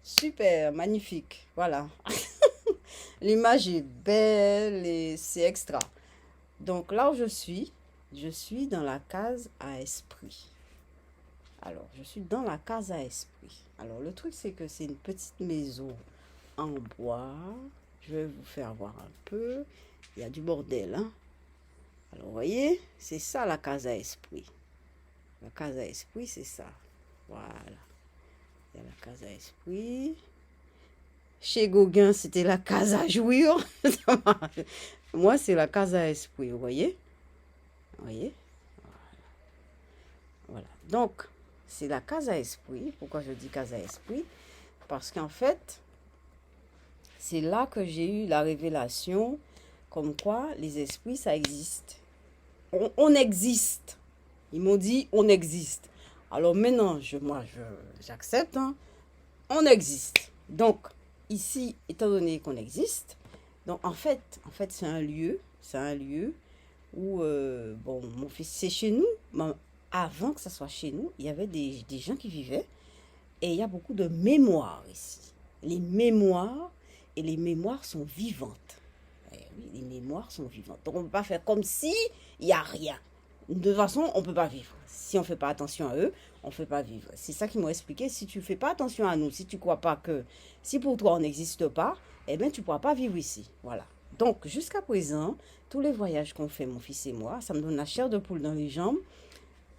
Super, magnifique. Voilà. L'image est belle et c'est extra. Donc là où je suis dans la case à esprit. Alors, je suis dans la case à esprit. Alors, le truc, c'est que c'est une petite maison en bois. Je vais vous faire voir un peu. Il y a du bordel, hein. Alors, vous voyez, c'est ça la case à esprit. La case à esprit, c'est ça. Voilà. Il y a la case à esprit. Chez Gauguin, c'était la case à jouir. Moi, c'est la case à esprit, vous voyez? Vous voyez? Voilà. Donc, c'est la case à esprit. Pourquoi je dis case à esprit? Parce qu'en fait, c'est là que j'ai eu la révélation comme quoi les esprits, ça existe. On existe. Ils m'ont dit, on existe. Alors maintenant, j'accepte, hein, on existe. Donc, ici, étant donné qu'on existe, donc en fait c'est un lieu où, bon, mon fils, c'est chez nous, mais avant que ça soit chez nous, il y avait des gens qui vivaient, et il y a beaucoup de mémoires ici. Les mémoires, et les mémoires sont vivantes. Eh oui, les mémoires sont vivantes. Donc on ne peut pas faire comme si il n'y a rien. De toute façon, on ne peut pas vivre. Si on ne fait pas attention à eux, on ne peut pas vivre. C'est ça qu'ils m'ont expliqué. Si tu ne fais pas attention à nous, si tu ne crois pas que, si pour toi on n'existe pas, eh bien tu ne pourras pas vivre ici. Voilà. Donc jusqu'à présent, tous les voyages qu'on fait, mon fils et moi, ça me donne la chair de poule dans les jambes.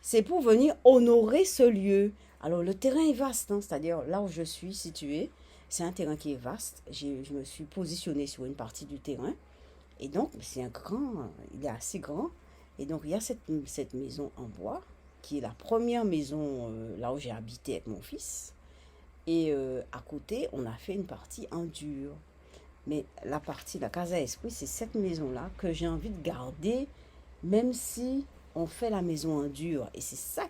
C'est pour venir honorer ce lieu. Alors le terrain est vaste, hein, c'est-à-dire là où je suis située, c'est un terrain qui est vaste. Je me suis positionnée sur une partie du terrain. Et donc, c'est un grand, il est assez grand. Et donc, il y a cette maison en bois, qui est la première maison là où j'ai habité avec mon fils. Et à côté, on a fait une partie en dur. Mais la partie, la Casa Esprit, c'est cette maison-là que j'ai envie de garder, même si on fait la maison en dur. Et c'est ça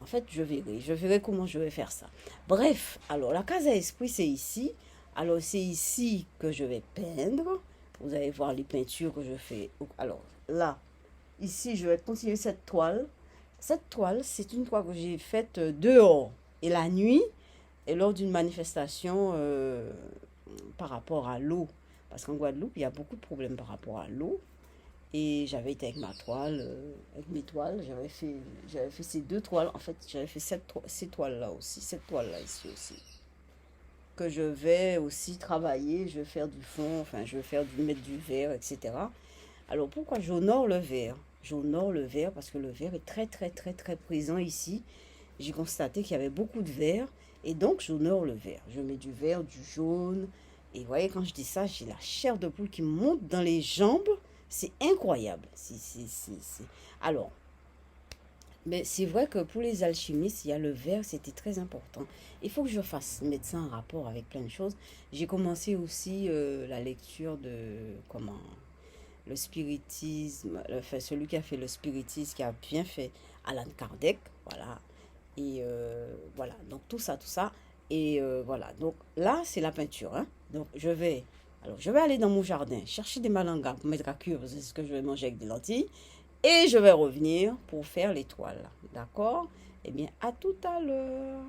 en fait, je verrai comment je vais faire ça. Bref, alors la Casa Esprit, c'est ici. Alors, c'est ici que je vais peindre. Vous allez voir les peintures que je fais. Alors, là, ici, je vais continuer cette toile. Cette toile, c'est une toile que j'ai faite dehors et la nuit, et lors d'une manifestation par rapport à l'eau. Parce qu'en Guadeloupe, il y a beaucoup de problèmes par rapport à l'eau. Et j'avais été avec ma toile, avec mes toiles. J'avais fait ces deux toiles. En fait, j'avais fait ces toiles-là aussi. Cette toile-là ici aussi. Que je vais aussi travailler. Je vais faire du fond, enfin, je vais mettre du verre, etc. Alors, pourquoi j'honore le verre? J'honore le verre parce que le verre est très, très, très, très présent ici. J'ai constaté qu'il y avait beaucoup de verre. Et donc, j'honore le verre. Je mets du vert, du jaune. Et vous voyez, quand je dis ça, j'ai la chair de poule qui monte dans les jambes. C'est incroyable. Alors, mais c'est vrai que pour les alchimistes, il y a le verre, c'était très important. Il faut que je fasse mettre ça en rapport avec plein de choses. J'ai commencé aussi la lecture de comment le spiritisme, enfin celui qui a fait le spiritisme, qui a bien fait Alan Kardec, voilà. Et voilà, donc tout ça, tout ça. Et voilà, donc là, c'est la peinture, hein. Donc je vais aller dans mon jardin, chercher des malangas pour mettre à cuire, parce que c'est ce que je vais manger avec des lentilles. Et je vais revenir pour faire l'étoile, d'accord? Eh bien, à tout à l'heure.